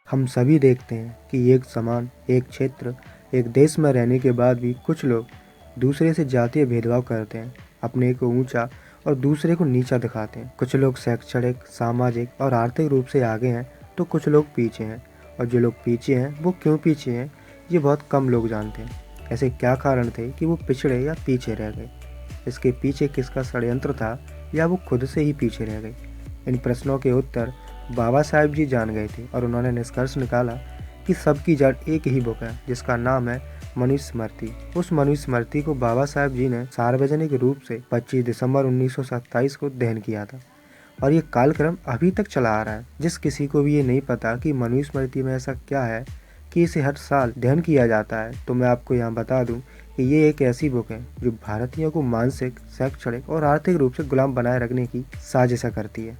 हम सभी देखते हैं कि एक समान, एक क्षेत्र, एक देश में रहने के बाद भी कुछ लोग दूसरे से जातीय भेदभाव करते हैं, अपने को ऊंचा और दूसरे को नीचा दिखाते हैं। कुछ लोग शैक्षणिक, सामाजिक और आर्थिक रूप से आगे हैं तो कुछ लोग पीछे हैं, और जो लोग पीछे हैं वो क्यों पीछे हैं ये बहुत कम लोग जानते हैं। ऐसे क्या कारण थे कि वो पिछड़े या पीछे रह गए? इसके पीछे किसका षड्यंत्र था, या वो खुद से ही पीछे रह गए? इन प्रश्नों के उत्तर बाबा साहेब जी जान गए थे, और उन्होंने निष्कर्ष निकाला कि सबकी जड़ एक ही बुक है जिसका नाम है मनुस्मृति। उस मनुस्मृति को बाबा साहेब जी ने सार्वजनिक रूप से 25 दिसंबर 1927 को दहन किया था, और ये कालक्रम अभी तक चला आ रहा है। जिस किसी को भी ये नहीं पता कि मनुस्मृति में ऐसा क्या है कि इसे हर साल दहन किया जाता है, तो मैं आपको यहाँ बता दूं कि ये एक ऐसी बुक है जो भारतीयों को मानसिक, शैक्षणिक और आर्थिक रूप से गुलाम बनाए रखने की साजिश करती है।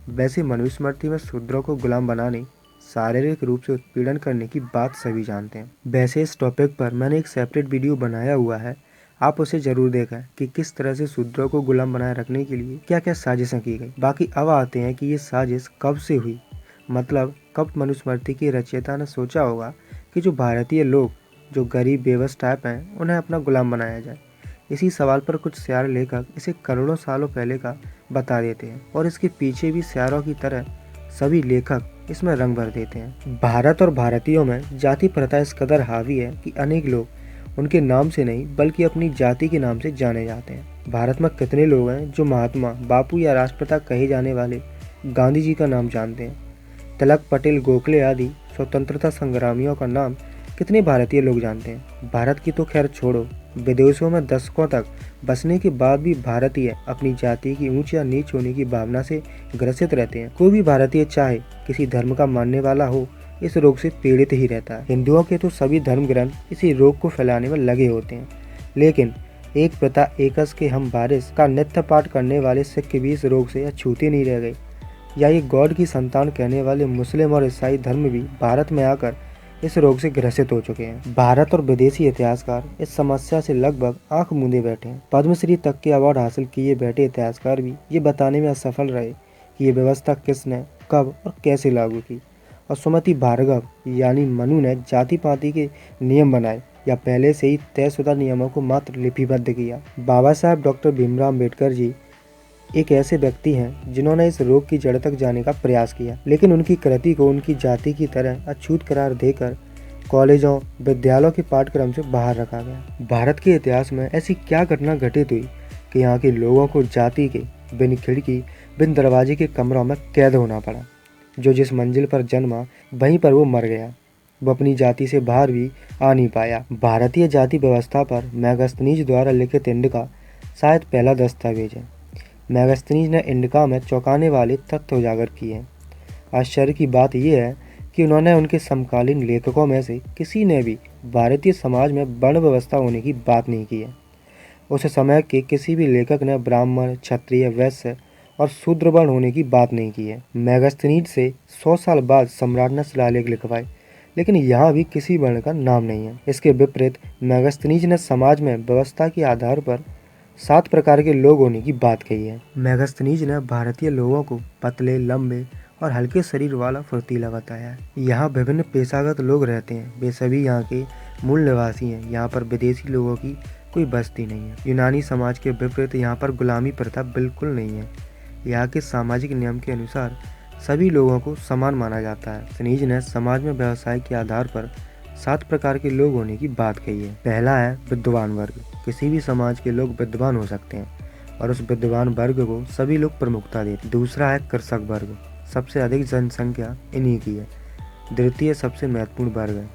वैसे मनुस्मृति में शूद्रों को गुलाम बनाने, शारीरिक रूप से उत्पीड़न करने की बात सभी जानते हैं। वैसे इस टॉपिक पर मैंने एक सेपरेट वीडियो बनाया हुआ है, आप उसे जरूर देखें कि किस तरह से शूद्रों को गुलाम बनाए रखने के लिए क्या क्या साजिशें की गई। बाकी अब आते हैं कि ये साजिश कब से हुई, मतलब कब मनुस्मृति की रचयिता ने सोचा होगा कि जो भारतीय लोग जो गरीब बेबस टाइप हैं उन्हें अपना गुलाम बनाया जाए। इसी सवाल पर कुछ स्यार लेखक इसे करोड़ों सालों पहले का बता देते हैं, और इसके पीछे भी स्यारों की तरह सभी लेखक इसमें रंग भर देते हैं। भारत और भारतीयों में जाति प्रथा इस कदर हावी है कि अनेक लोग उनके नाम से नहीं बल्कि अपनी जाति के नाम से जाने जाते हैं। भारत में कितने लोग हैं जो महात्मा, बापू या राष्ट्रपिता कहे जाने वाले गांधी जी का नाम जानते हैं? तिलक, पटेल, गोखले आदि स्वतंत्रता संग्रामियों का नाम कितने भारतीय लोग जानते हैं? भारत की तो खैर छोड़ो, विदेशों में दशकों तक बसने के बाद भी भारतीय अपनी जाति की ऊंच या नीच होने की भावना से ग्रसित रहते हैं। कोई भी भारतीय चाहे किसी धर्म का मानने वाला हो, इस रोग से पीड़ित ही रहता है। हिंदुओं के तो सभी धर्म ग्रंथ इसी रोग को फैलाने में लगे होते हैं, लेकिन एक प्रथा एकस के हम बारिश का नित्य पाठ करने वाले सिख भी इस रोग से अछूते नहीं रह गए। या ये गॉड की संतान कहने वाले मुस्लिम और ईसाई धर्म भी भारत में आकर इस रोग से ग्रसित हो चुके हैं। भारत और विदेशी इतिहासकार इस समस्या से लगभग आंख मूंदे बैठे हैं। पद्मश्री तक के अवार्ड हासिल किए बैठे इतिहासकार भी ये बताने में असफल रहे कि ये व्यवस्था किसने, कब और कैसे लागू की। और सुमति भार्गव यानी मनु ने जाति पाति के नियम बनाए या पहले से ही तयशुदा नियमों को मात्र लिपिबद्ध किया? बाबा साहब डॉक्टर भीमराव अम्बेडकर जी एक ऐसे व्यक्ति हैं जिन्होंने इस रोग की जड़ तक जाने का प्रयास किया, लेकिन उनकी कृति को उनकी जाति की तरह अछूत करार देकर कॉलेजों, विद्यालयों के पाठ्यक्रम से बाहर रखा गया। भारत के इतिहास में ऐसी क्या घटना घटित हुई कि यहाँ के लोगों को जाति के बिन खिड़की, बिन दरवाजे के कमरों में कैद होना पड़ा? जो जिस मंजिल पर जन्मा वहीं पर वो मर गया, वो अपनी जाति से बाहर भी आ नहीं पाया। भारतीय जाति व्यवस्था पर मैगस्थनीज द्वारा लिखित इंडिका शायद पहला दस्तावेज है। मैगस्थनीज ने इंडिका में चौंकाने वाले तथ्य उजागर किए हैं। आश्चर्य की बात यह है कि उन्होंने उनके समकालीन लेखकों में से किसी ने भी भारतीय समाज में वर्ण व्यवस्था होने की बात नहीं की है। उस समय के किसी भी लेखक ने ब्राह्मण, क्षत्रिय, वैश्य और शूद्र वर्ण होने की बात नहीं की है। मैगस्थनीज से 100 साल बाद सम्राट ने शिलालेख लिखवाए, लेकिन यहाँ भी किसी वर्ण का नाम नहीं है। इसके विपरीत मैगस्थनीज ने समाज में व्यवस्था के आधार पर 7 प्रकार के लोग होने की बात कही है। मैगस्थनीज ने भारतीय लोगों को पतले, लंबे और हल्के शरीर वाला फुर्तीला बताया है। यहाँ विभिन्न पेशागत लोग रहते हैं, वे सभी यहाँ के मूल निवासी हैं। यहाँ पर विदेशी लोगों की कोई बस्ती नहीं है। यूनानी समाज के विपरीत यहाँ पर गुलामी प्रथा बिल्कुल नहीं है। यहाँ के सामाजिक नियम के अनुसार सभी लोगों को समान माना जाता है। मैगस्थनीज ने समाज में व्यवसाय के आधार पर 7 प्रकार के लोग होने की बात कही है। पहला है विद्वान वर्ग। किसी भी समाज के लोग विद्वान हो सकते हैं और उस विद्वान वर्ग को सभी लोग प्रमुखता देते हैं। दूसरा है कृषक वर्ग। सबसे अधिक जनसंख्या इन्हीं की है। द्वितीय सबसे महत्वपूर्ण वर्ग है।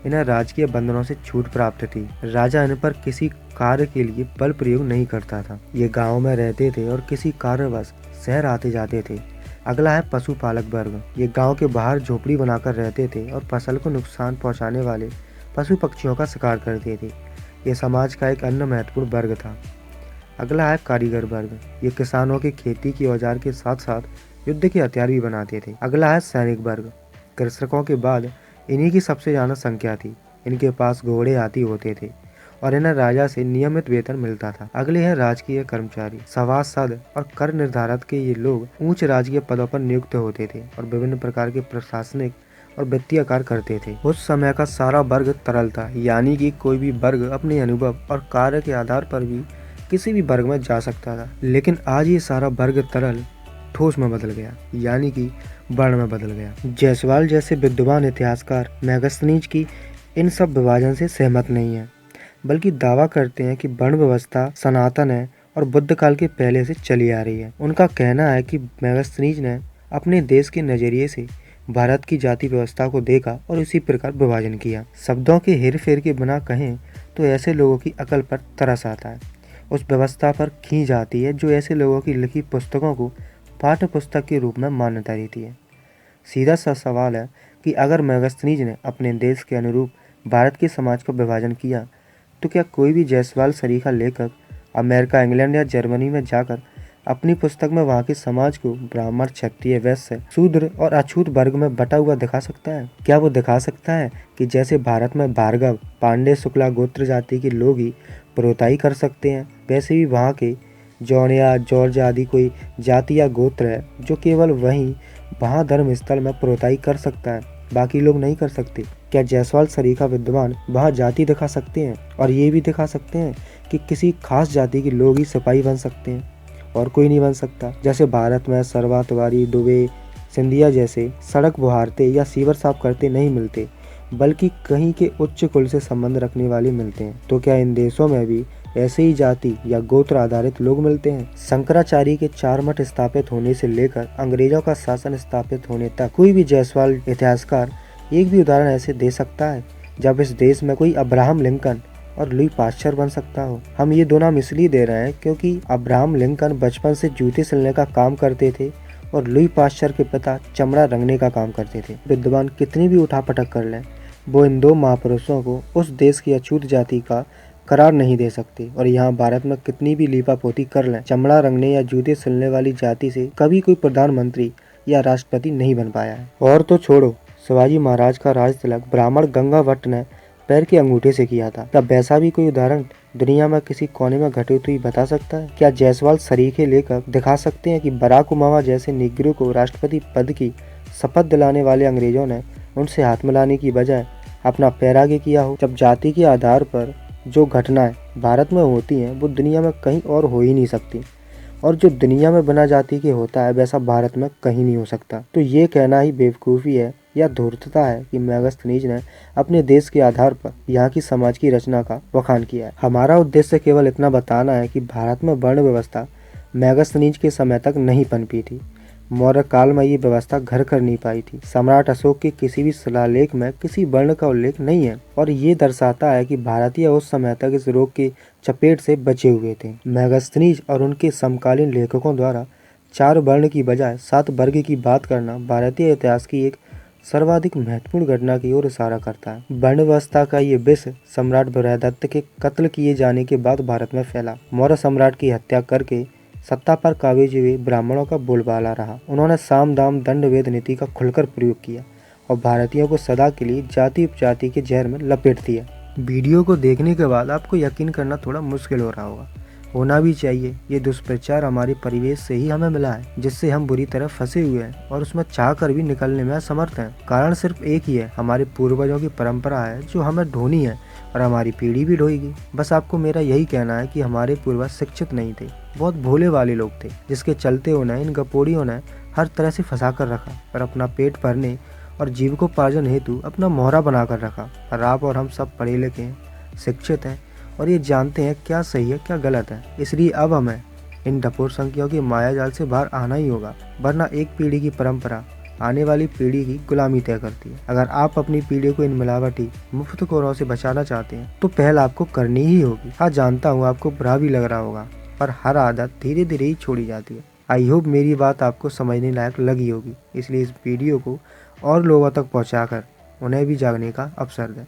इन्हें राजकीय बंधनों से छूट प्राप्त थी। राजा इन पर किसी कार्य के लिए बल प्रयोग नहीं करता था। ये गाँव में रहते थे और किसी कारणवश शहर आते जाते थे। अगला है पशुपालक वर्ग। ये गांव के बाहर झोपड़ी बनाकर रहते थे और फसल को नुकसान पहुंचाने वाले पशु पक्षियों का शिकार करते थे। ये समाज का एक अन्य महत्वपूर्ण वर्ग था। अगला है कारीगर वर्ग। ये किसानों के खेती के औजार के साथ साथ युद्ध के हथियार भी बनाते थे। अगला है सैनिक वर्ग। कृषकों के बाद इन्हीं की सबसे ज़्यादा संख्या थी। इनके पास घोड़े, हाथी होते थे और इन्हें राजा से नियमित वेतन मिलता था। अगले हैं राजकीय कर्मचारी। सभासद और कर निर्धारक के ये लोग उच्च राजकीय पदों पर नियुक्त होते थे और विभिन्न प्रकार के प्रशासनिक और वित्तीय कार्य करते थे। उस समय का सारा वर्ग तरल था, यानी कि कोई भी वर्ग अपने अनुभव और कार्य के आधार पर भी किसी भी वर्ग में जा सकता था। लेकिन आज ये सारा वर्ग तरल ठोस में बदल गया, यानी कि वर्ण में बदल गया। जायसवाल जैसे विद्वान इतिहासकार मेगास्थनीज की इन सब विभाजन से सहमत नहीं है, बल्कि दावा करते हैं कि वर्ण व्यवस्था सनातन है और बुद्ध काल के पहले से चली आ रही है। उनका कहना है कि मेगास्थनीज ने अपने देश के नजरिए से भारत की जाति व्यवस्था को देखा और इसी प्रकार विभाजन किया। शब्दों के हेर फेर के बिना कहें तो ऐसे लोगों की अकल पर तरस आता है, उस व्यवस्था पर खींच आती है जो ऐसे लोगों की लिखी पुस्तकों को पाठ्य पुस्तक के रूप में मान्यता देती है। सीधा सा सवाल है कि अगर मेगास्थनीज ने अपने देश के अनुरूप भारत के समाज का विभाजन किया तो क्या कोई भी जायसवाल सरीखा लेखक अमेरिका, इंग्लैंड या जर्मनी में जाकर अपनी पुस्तक में वहाँ के समाज को ब्राह्मण, क्षत्रिय, वैश्य, शूद्र और अछूत वर्ग में बटा हुआ दिखा सकता है? क्या वो दिखा सकता है कि जैसे भारत में भार्गव, पांडे, शुक्ला गोत्र जाति के लोग ही पुरोताई कर सकते हैं, वैसे भी वहाँ के जौनिया, जॉर्ज आदि कोई जाति या गोत्र है जो केवल वहाँ धर्म स्थल में पुरोताई कर सकता है, बाकी लोग नहीं कर सकते? क्या जायसवाल सरीखा विद्वान वहाँ जाति दिखा सकते हैं और ये भी दिखा सकते हैं कि किसी खास जाति के लोग ही सिपाही बन सकते हैं और कोई नहीं बन सकता? जैसे भारत में सरवा, तिवारी, दुबे, सिंधिया जैसे सड़क बुहारते या सीवर साफ करते नहीं मिलते, बल्कि कहीं के उच्च कुल से संबंध रखने वाले मिलते हैं। तो क्या इन देशों में भी ऐसे ही जाति या गोत्र आधारित लोग मिलते हैं? शंकराचार्य के 4 मठ स्थापित होने से लेकर अंग्रेजों का शासन स्थापित होने तक कोई भी जायसवाल इतिहासकार एक भी उदाहरण ऐसे दे सकता है जब इस देश में कोई अब्राहम लिंकन और लुई पाश्चर बन सकता हो? हम ये दो नाम इसलिए दे रहे हैं क्योंकि अब्राहम लिंकन बचपन से जूते सिलने का काम करते थे और लुई पाश्चर के पिता चमड़ा रंगने का काम करते थे। विद्वान कितनी भी उठापटक कर लें, वो इन दो महापुरुषों को उस देश की अछूत जाति का करार नहीं दे सकते। और यहाँ भारत में कितनी भी लीपापोती कर लें, चमड़ा रंगने या जूते सिलने वाली जाति से कभी कोई प्रधानमंत्री या राष्ट्रपति नहीं बन पाया है। और तो छोड़ो, शिवाजी महाराज का राज तिलक ब्राह्मण गंगा भट्ट ने पैर के अंगूठे से किया था। क्या वैसा भी कोई उदाहरण दुनिया में किसी कोने में घटित हुई बता सकता है? क्या जायसवाल सरीखे लेखक दिखा सकते हैं कि बराक ओबामा जैसे निग्रो को राष्ट्रपति पद की शपथ दिलाने वाले अंग्रेजों ने उनसे हाथ मिलाने की बजाय अपना पैर आगे किया हो? जब जाति के आधार पर जो घटनाएं भारत में होती हैं वो दुनिया में कहीं और हो ही नहीं सकती, और जो दुनिया में बिना जाति के होता है वैसा भारत में कहीं नहीं हो सकता। तो ये कहना ही बेवकूफ़ी है या धूर्तता है कि मेगास्थनीज ने अपने देश के आधार पर यहाँ की समाज की रचना का बखान किया है। हमारा उद्देश्य केवल इतना बताना है कि भारत में वर्ण व्यवस्था मेगास्थनीज के समय तक नहीं पनपी थी। मौर्य काल में ये व्यवस्था घर कर नहीं पाई थी। सम्राट अशोक के किसी भी शिलालेख में किसी वर्ण का उल्लेख नहीं है, और ये दर्शाता है कि भारतीय उस समय तक इस रोग की चपेट से बचे हुए थे। मेगास्थनीज और उनके समकालीन लेखकों द्वारा 4 वर्ण की बजाय 7 वर्ग की बात करना भारतीय इतिहास की एक सर्वाधिक महत्वपूर्ण घटना की ओर इशारा करता है। वर्ण व्यवस्था का ये विष सम्राट बृहदत्त के कत्ल किए जाने के बाद भारत में फैला। मौर्य सम्राट की हत्या करके सत्ता पर काबिज हुए ब्राह्मणों का बोलबाला रहा। उन्होंने साम दाम दंड भेद नीति का खुलकर प्रयोग किया और भारतीयों को सदा के लिए जाति उपजाति के जहर में लपेट दिया। वीडियो को देखने के बाद आपको यकीन करना थोड़ा मुश्किल हो रहा होगा, होना भी चाहिए। ये दुष्प्रचार हमारे परिवेश से ही हमें मिला है, जिससे हम बुरी तरह फंसे हुए हैं और उसमें चाह कर भी निकलने में असमर्थ हैं। कारण सिर्फ एक ही है, हमारे पूर्वजों की परंपरा है जो हमें ढोनी है और हमारी पीढ़ी भी ढोएगी। बस आपको मेरा यही कहना है कि हमारे पूर्वज शिक्षित नहीं थे, बहुत भोले वाले लोग थे, जिसके चलते उन्हें इन गपोड़ियों ने हर तरह से फंसा कर रखा और अपना पेट भरने और जीविकोपार्जन हेतु अपना मोहरा बना कर रखा। और आप और हम सब पढ़े लिखे हैं, शिक्षित हैं और ये जानते हैं क्या सही है क्या गलत है। इसलिए अब हमें इन डपोर संख्याओं की माया जाल से बाहर आना ही होगा, वरना एक पीढ़ी की परंपरा आने वाली पीढ़ी की गुलामी तय करती है। अगर आप अपनी पीढ़ी को इन मिलावटी मुफ्तखोरों से बचाना चाहते हैं तो पहल आपको करनी ही होगी। हाँ, जानता हूँ आपको बुरा भी लग रहा होगा, पर हर आदत धीरे धीरे ही छोड़ी जाती है। आई होप मेरी बात आपको समझने लायक लगी होगी, इसलिए इस वीडियो को और लोगों तक पहुँचाकर उन्हें भी जागने का अवसर दें।